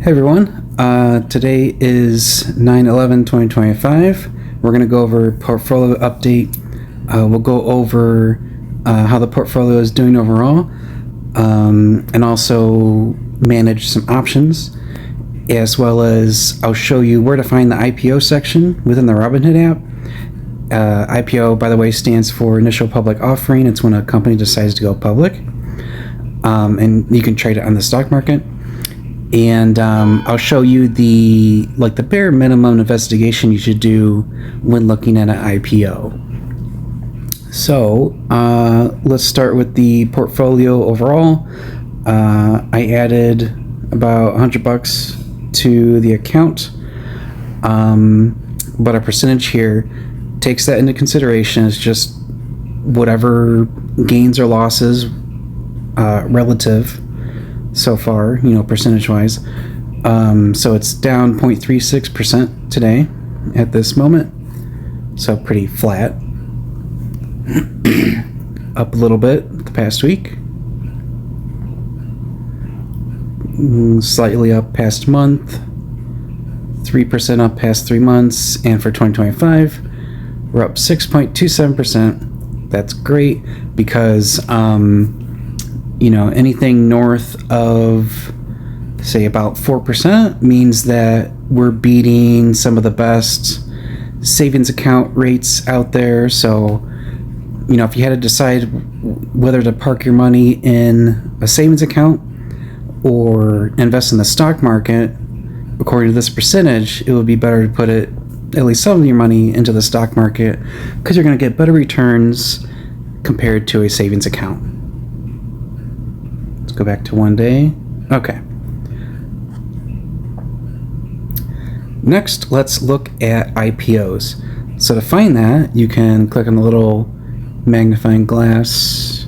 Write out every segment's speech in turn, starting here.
Hey everyone, today is 9/11/2025. We're going to go over portfolio update. We'll go over how the portfolio is doing overall, and also manage some options, as well as I'll show you where to find the IPO section within the Robinhood app. IPO, by the way, stands for Initial Public Offering. It's when a company decides to go public, and you can trade it on the stock market. And I'll show you the bare minimum investigation you should do when looking at an IPO. So let's start with the portfolio overall. I added about $100 to the account, but a percentage here takes that into consideration. It's just whatever gains or losses relative so far, percentage wise. So it's down 0.36% today at this moment, so pretty flat. Up a little bit the past week, slightly up past month, 3% up past 3 months, and for 2025 we're up 6.27%. That's great because anything north of, say, about 4% means that we're beating some of the best savings account rates out there. So, if you had to decide whether to park your money in a savings account or invest in the stock market, according to this percentage, it would be better to put it, at least some of your money, into the stock market, because you're going to get better returns compared to a savings account. Go back to 1 day. Okay. Next, let's look at IPOs. So to find that, you can click on the little magnifying glass,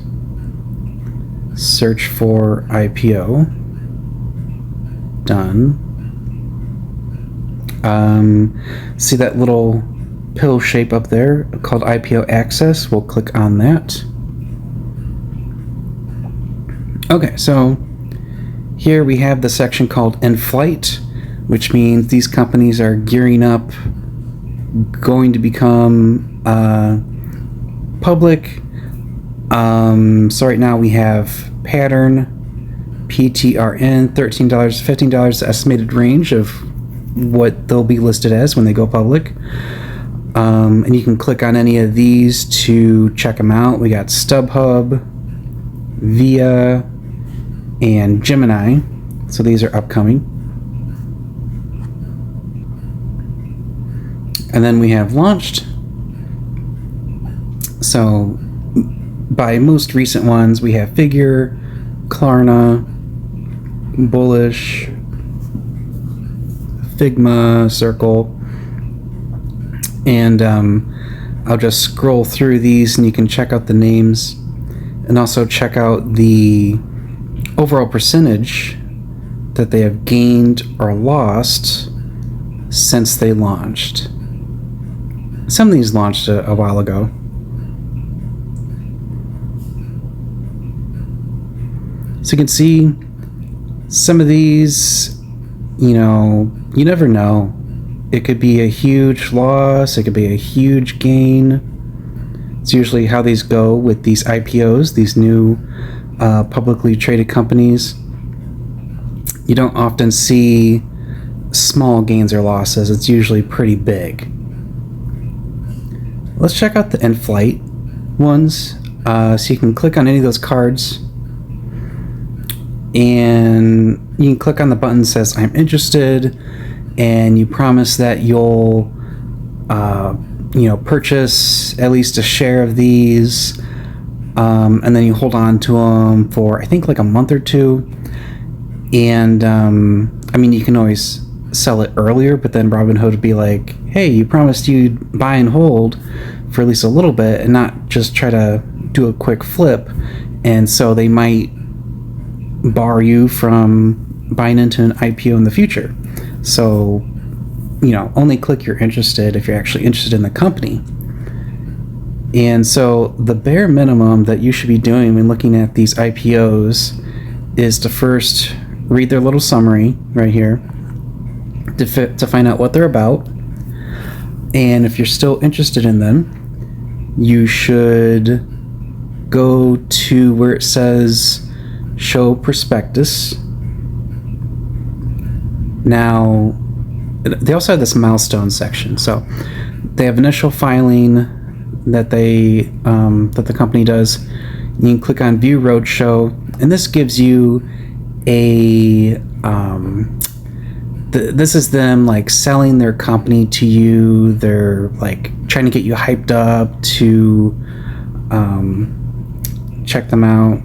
search for IPO. Done. See that little pill shape up there called IPO Access? We'll click on that. Okay, so here we have the section called In Flight, which means these companies are gearing up, going to become public. So right now we have Pattern, PTRN, $13, $15, the estimated range of what they'll be listed as when they go public. And you can click on any of these to check them out. We got StubHub, Via, and Gemini. So these are upcoming. And then we have launched. So by most recent ones, we have Figure, Klarna, Bullish, Figma, Circle. And I'll just scroll through these and you can check out the names and also check out the overall percentage that they have gained or lost since they launched. Some of these launched a while ago. So you can see some of these, you never know. It could be a huge loss, it could be a huge gain. It's usually how these go with these IPOs, these new publicly traded companies. You don't often see small gains or losses. It's usually pretty big. Let's check out the in-flight ones. So you can click on any of those cards and you can click on the button that says I'm interested, and you promise that you'll purchase at least a share of these, and then you hold on to them for I think like a month or two. And you can always sell it earlier, but then Robinhood would be like, hey, you promised you'd buy and hold for at least a little bit and not just try to do a quick flip. And so they might bar you from buying into an IPO in the future. So only click you're interested if you're actually interested in the company. And so the bare minimum that you should be doing when looking at these IPOs is to first read their little summary right here to find out what they're about. And if you're still interested in them, you should go to where it says show prospectus. Now, they also have this milestone section. So they have initial filing that the company does. You can click on view roadshow, and this gives you a this is them like selling their company to you. They're like trying to get you hyped up to check them out.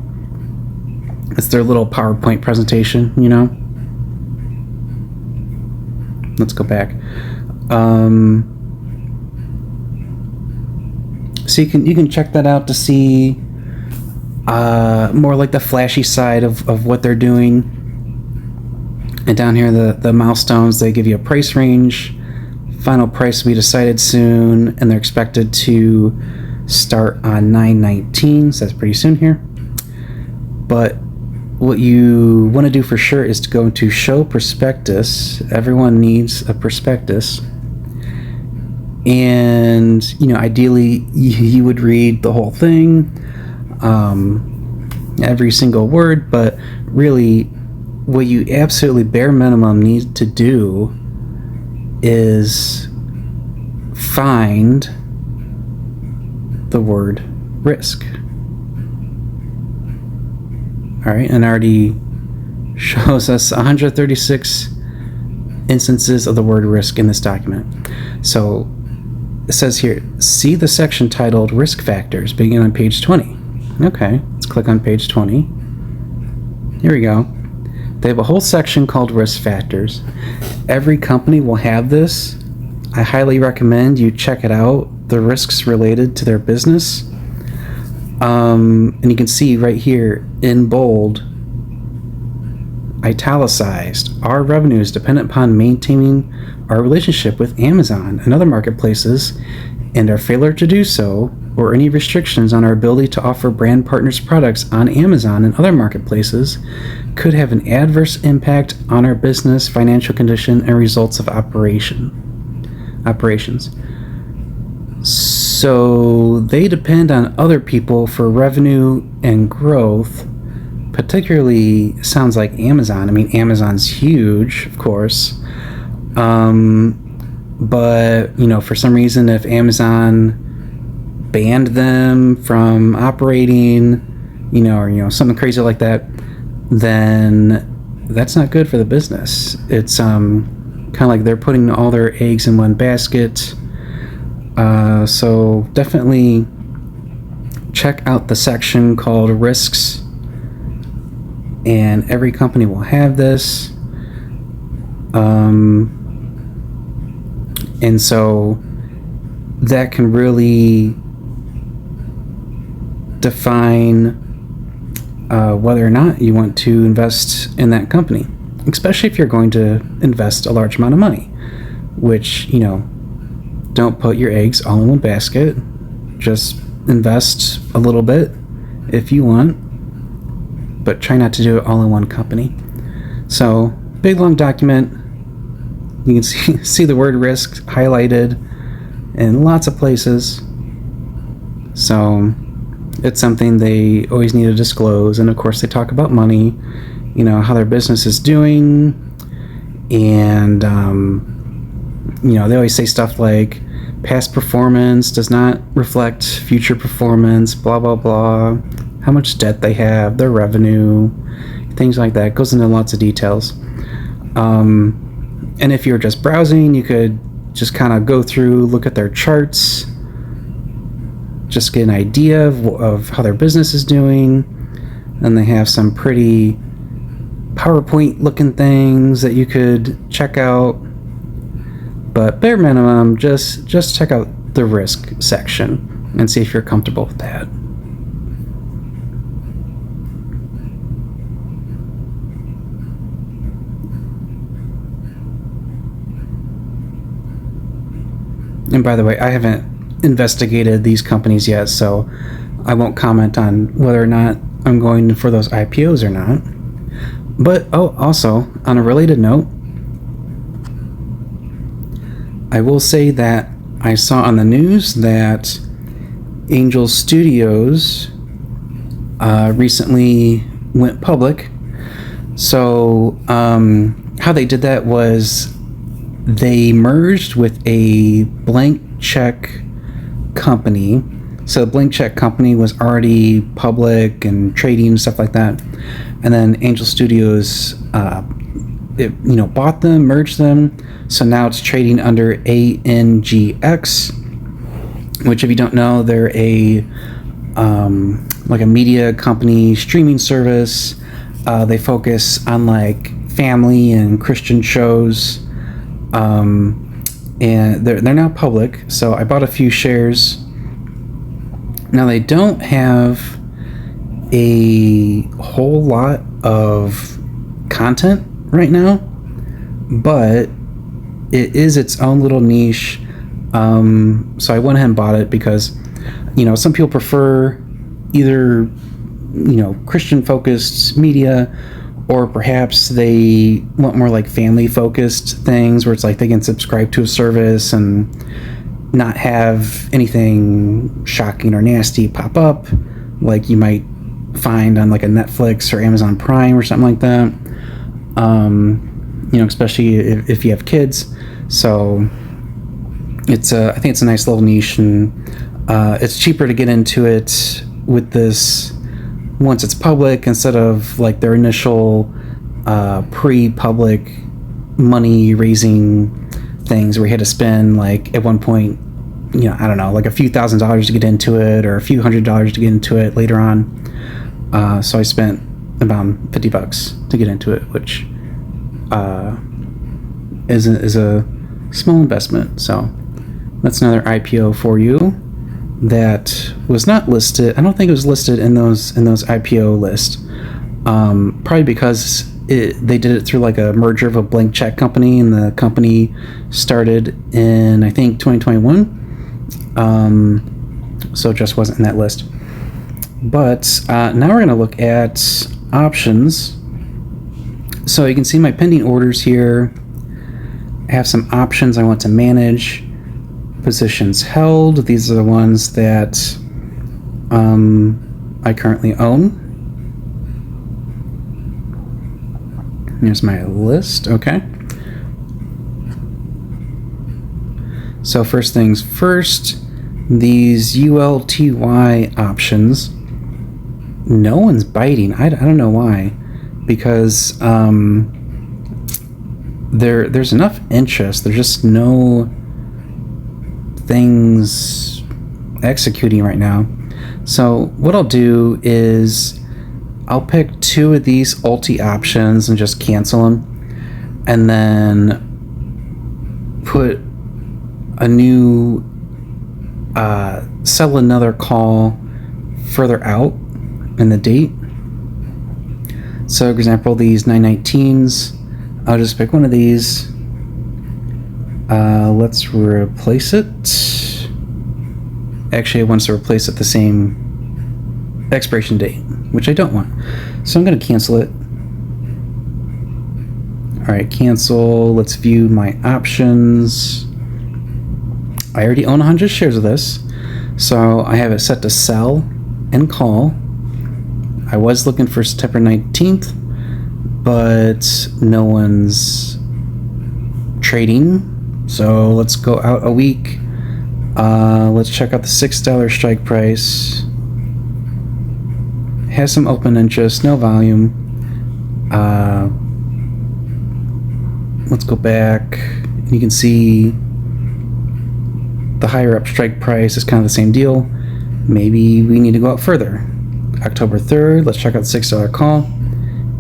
It's their little PowerPoint presentation, you know. Let's go back. So you can check that out to see more like the flashy side of what they're doing. And down here, the milestones, they give you a price range. Final price will be decided soon, and they're expected to start on 9/19, so that's pretty soon here. But what you want to do for sure is to go into show prospectus. Everyone needs a prospectus. And, you know, ideally you would read the whole thing, every single word, but really what you absolutely bare minimum need to do is find the word risk. All right, and it already shows us 136 instances of the word risk in this document. So it says here, see the section titled Risk Factors, beginning on page 20. Okay, let's click on page 20. Here we go. They have a whole section called Risk Factors. Every company will have this. I highly recommend you check it out, the risks related to their business. And you can see right here in bold, italicized, our revenue is dependent upon maintaining our relationship with Amazon and other marketplaces, and our failure to do so, or any restrictions on our ability to offer brand partners products on Amazon and other marketplaces, could have an adverse impact on our business, financial condition, and results of operations. So they depend on other people for revenue and growth, particularly sounds like Amazon. I mean, Amazon's huge, of course. But, you know, for some reason, if Amazon banned them from operating, you know, or, you know, something crazy like that, then that's not good for the business. It's kind of like they're putting all their eggs in one basket. So definitely check out the section called risks, and every company will have this. And so that can really define whether or not you want to invest in that company, especially if you're going to invest a large amount of money, which, you know, don't put your eggs all in one basket. Just invest a little bit if you want, but try not to do it all in one company. So, big long document. You can see the word risk highlighted in lots of places. So it's something they always need to disclose. And of course they talk about money, you know, how their business is doing. And, you know, they always say stuff like past performance does not reflect future performance, blah, blah, blah, how much debt they have, their revenue, things like that. It goes into lots of details. And if you're just browsing, you could just kind of go through, look at their charts, just get an idea of how their business is doing. And they have some pretty PowerPoint looking things that you could check out. But bare minimum, just check out the risk section and see if you're comfortable with that. And by the way, I haven't investigated these companies yet, so I won't comment on whether or not I'm going for those IPOs or not. But also on a related note, I will say that I saw on the news that Angel Studios recently went public. So how they did that was they merged with a blank check company. So the blank check company was already public and trading and stuff like that. And then Angel Studios bought them, merged them. So now it's trading under ANGX, which, if you don't know, they're a like a media company, streaming service. They focus on like family and Christian shows, and they're now public. So I bought a few shares. Now they don't have a whole lot of content right now, but it is its own little niche. So I went ahead and bought it because, some people prefer either, Christian focused media, or perhaps they want more like family focused things where it's like they can subscribe to a service and not have anything shocking or nasty pop up like you might find on like a Netflix or Amazon Prime or something like that. Especially if you have kids. So I think it's a nice little niche, and it's cheaper to get into it with this once it's public, instead of like their initial pre-public money raising things where you had to spend like at one point, I don't know, like a few $1,000s to get into it, or a few $100s to get into it later on. So I spent about $50 to get into it, which is a small investment. So that's another IPO for you that was not listed. I don't think it was listed in those IPO list. Probably because they did it through like a merger of a blank check company, and the company started in, I think, 2021. So it just wasn't in that list. But now we're going to look at options. So you can see my pending orders here. I have some options I want to manage. Positions held. These are the ones that I currently own. Here's my list. Okay. So first things first, these ULTY options, no one's biting. I don't know why, because there's enough interest. There's just no things executing right now. So what I'll do is I'll pick 2 of these ulti options and just cancel them, and then put a new sell another call further out in the date. So for example, these 919s, I'll just pick one of these. Let's replace it. Actually, it wants to replace it the same expiration date, which I don't want. So I'm going to cancel it. Alright, cancel. Let's view my options. I already own 100 shares of this, so I have it set to sell and call. I was looking for September 19th, but no one's trading. So let's go out a week. Let's check out the $6 strike price. Has some open interest, no volume. Let's go back. You can see the higher up strike price is kind of the same deal. Maybe we need to go out further. October 3rd, let's check out the $6 call.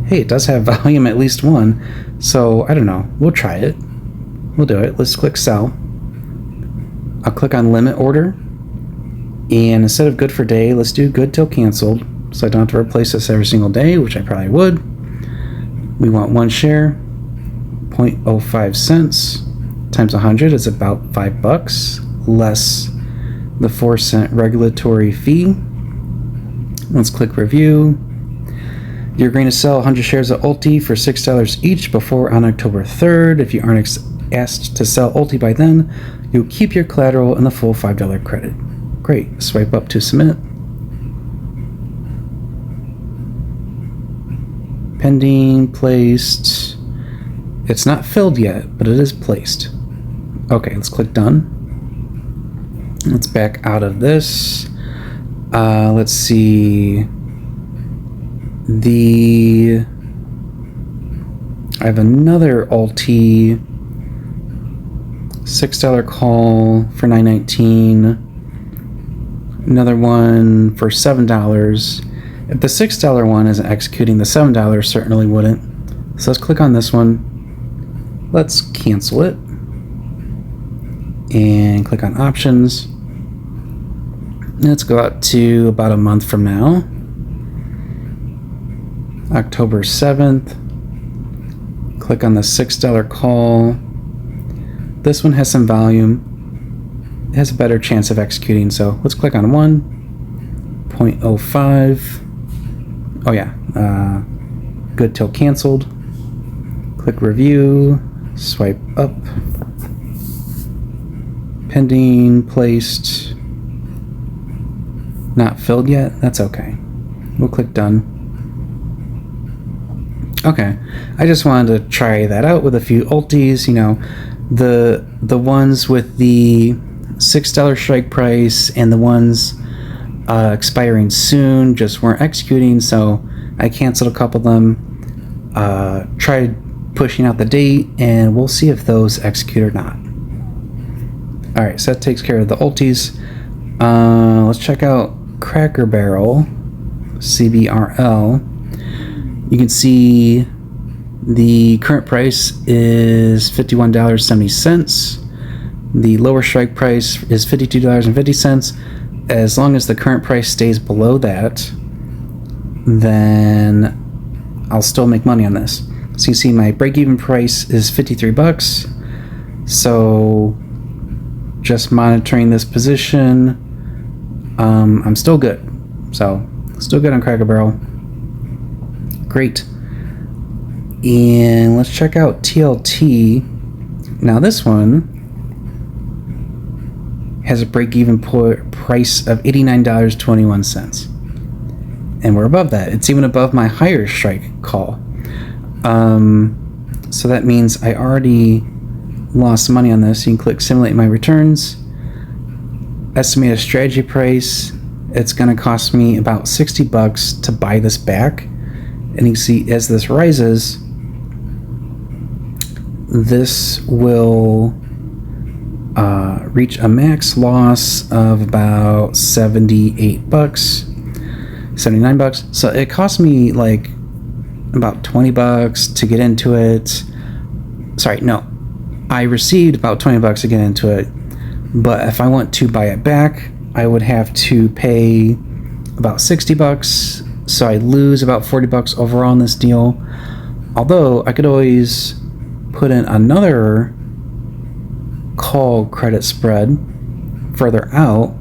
Hey, it does have volume, at least one. So I don't know, we'll try it. We'll do it. Let's click sell. I'll click on limit order, and instead of good for day, let's do good till canceled, so I don't have to replace this every single day, which I probably would. We want 1 share, 0.05 cents times 100 is about $5, less the 4-cent regulatory fee. Let's click review. You're going to sell 100 shares of Ulti for $6 each before on October 3rd. If you aren't asked to sell Ulti by then, you'll keep your collateral and the full $5 credit. Great. Swipe up to submit. Pending, placed. It's not filled yet, but it is placed. Okay, let's click done. Let's back out of this. Let's see. I have another Ulti $6 call for $9.19. Another one for $7. If the $6 one isn't executing, the $7 certainly wouldn't. So let's click on this one. Let's cancel it. And click on options. Let's go out to about a month from now. October 7th. Click on the $6 call. This one has some volume. It has a better chance of executing, so let's click on 1.05. Oh yeah, good till canceled. Click review, swipe up. Pending, placed. Not filled yet? That's okay. We'll click done. Okay, I just wanted to try that out with a few Ultis, you know, the ones with the $6 strike price and the ones expiring soon just weren't executing, so I canceled a couple of them, tried pushing out the date, and we'll see if those execute or not. Alright, so that takes care of the Ultis. Let's check out Cracker Barrel, CBRL. You can see the current price is $51.70. The lower strike price is $52.50. As long as the current price stays below that, then I'll still make money on this. So you see my break-even price is $53. So just monitoring this position, I'm still good. So still good on Cracker Barrel. Great. And let's check out TLT. Now this one has a break-even price of $89.21. And we're above that. It's even above my higher strike call. So that means I already lost money on this. You can click simulate my returns. Estimated strategy price. It's going to cost me about $60 to buy this back. And you can see as this rises, this will reach a max loss of about $78, $79. So it cost me like about $20 to get into it. Sorry, no. I received about $20 to get into it. But if I want to buy it back, I would have to pay about $60. So I lose about $40 overall on this deal. Although I could always put in another call credit spread further out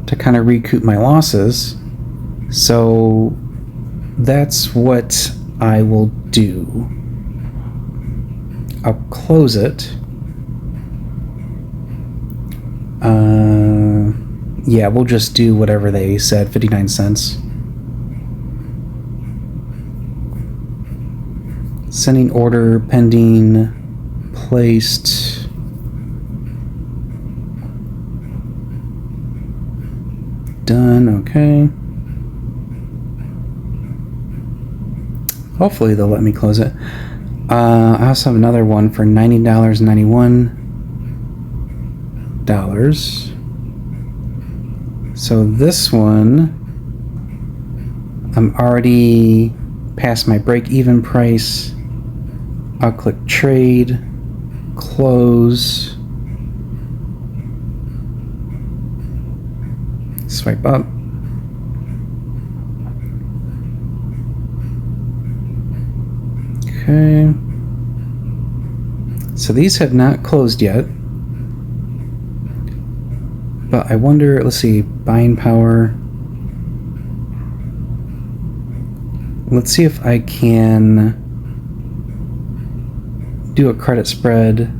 to kind of recoup my losses. So that's what I will do. I'll close it. Yeah, we'll just do whatever they said, 59 cents. Sending order, pending, placed. Done, okay. Hopefully they'll let me close it. I also have another one for $90.91. So this one, I'm already past my break-even price. I'll click trade, close, swipe up. Okay. So these have not closed yet. But I wonder, let's see, buying power. Let's see if I can do a credit spread.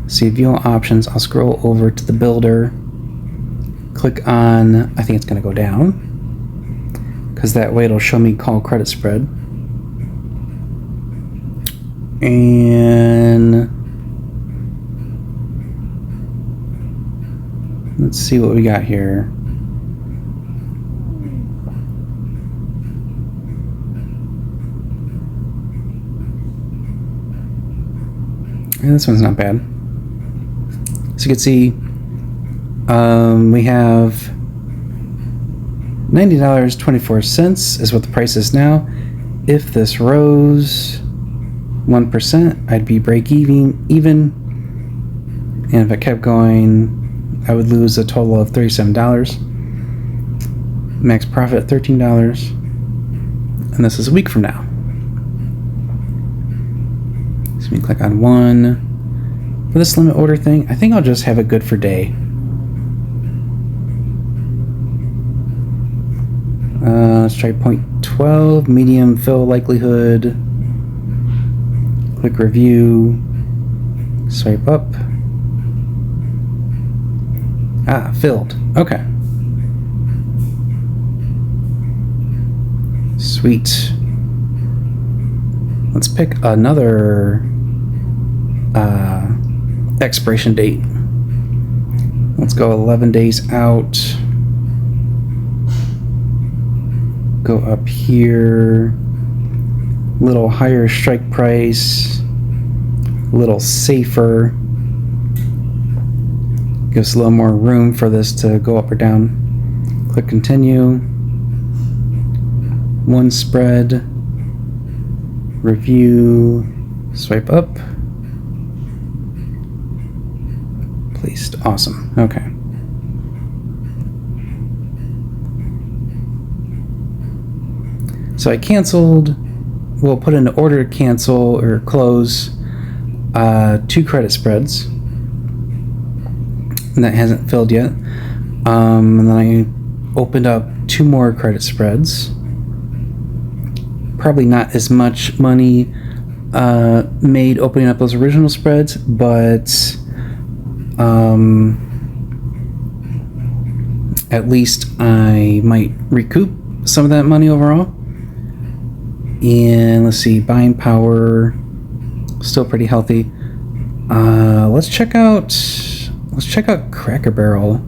See view options. I'll scroll over to the builder. Click on, I think it's going to go down, because that way it'll show me call credit spread. And let's see what we got here. And this one's not bad. So you can see we have $90.24 is what the price is now. If this rose 1%, I'd be break even. And if it kept going, I would lose a total of $37. Max profit $13. And this is a week from now. So we click on one. For this limit order thing, I think I'll just have it good for day. Let's try 0.12, medium fill likelihood. Click review, swipe up. Ah, filled. Okay. Sweet. Let's pick another expiration date. Let's go 11 days out. Go up here. Little higher strike price. A little safer. Gives us a little more room for this to go up or down. Click continue. One spread. Review. Swipe up. Placed. Awesome. Okay. So I canceled. We'll put in an order to cancel or close 2 credit spreads. And that hasn't filled yet. And then I opened up 2 more credit spreads. Probably not as much money made opening up those original spreads, but at least I might recoup some of that money overall. And let's see, buying power still pretty healthy. Let's check out Cracker Barrel.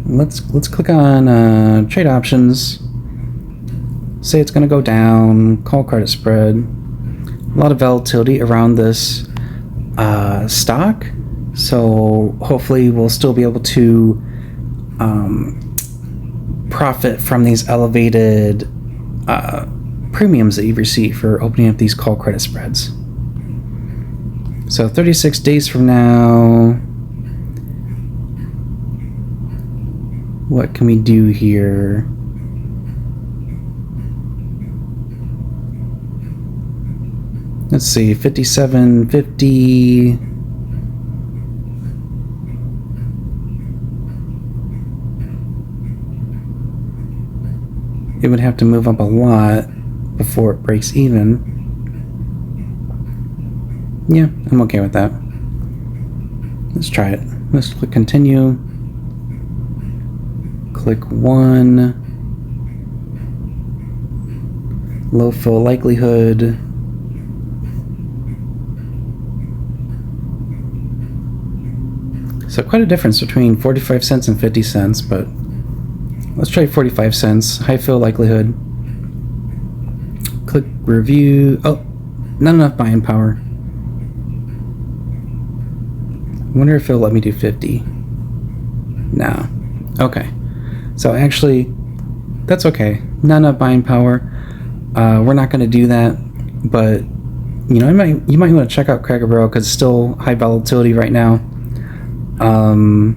Let's click on trade options. Say it's going to go down. Call credit spread. A lot of volatility around this stock, so hopefully we'll still be able to profit from these elevated premiums that you receive for opening up these call credit spreads. So 36 days from now, what can we do here? Let's see, 57.50. It would have to move up a lot before it breaks even. Yeah, I'm okay with that. Let's try it. Let's click continue. Click 1. Low fill likelihood. So quite a difference between 45 cents and 50 cents, but let's try 45 cents. High fill likelihood. Click review. Oh, not enough buying power. I wonder if it'll let me do 50. No. Okay. So actually, that's okay. Not enough buying power. We're not going to do that, but you know, you might want to check out Cracker Barrel because it's still high volatility right now. And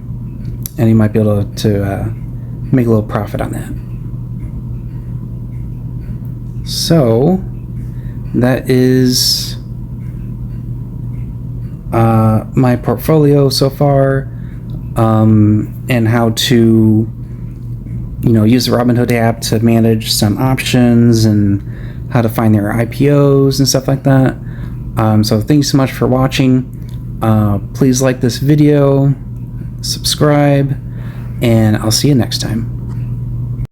you might be able to make a little profit on that. So that is my portfolio so far, and how to use the Robinhood app to manage some options and how to find their IPOs and stuff like that. So thanks so much for watching. Please like this video, subscribe, and I'll see you next time.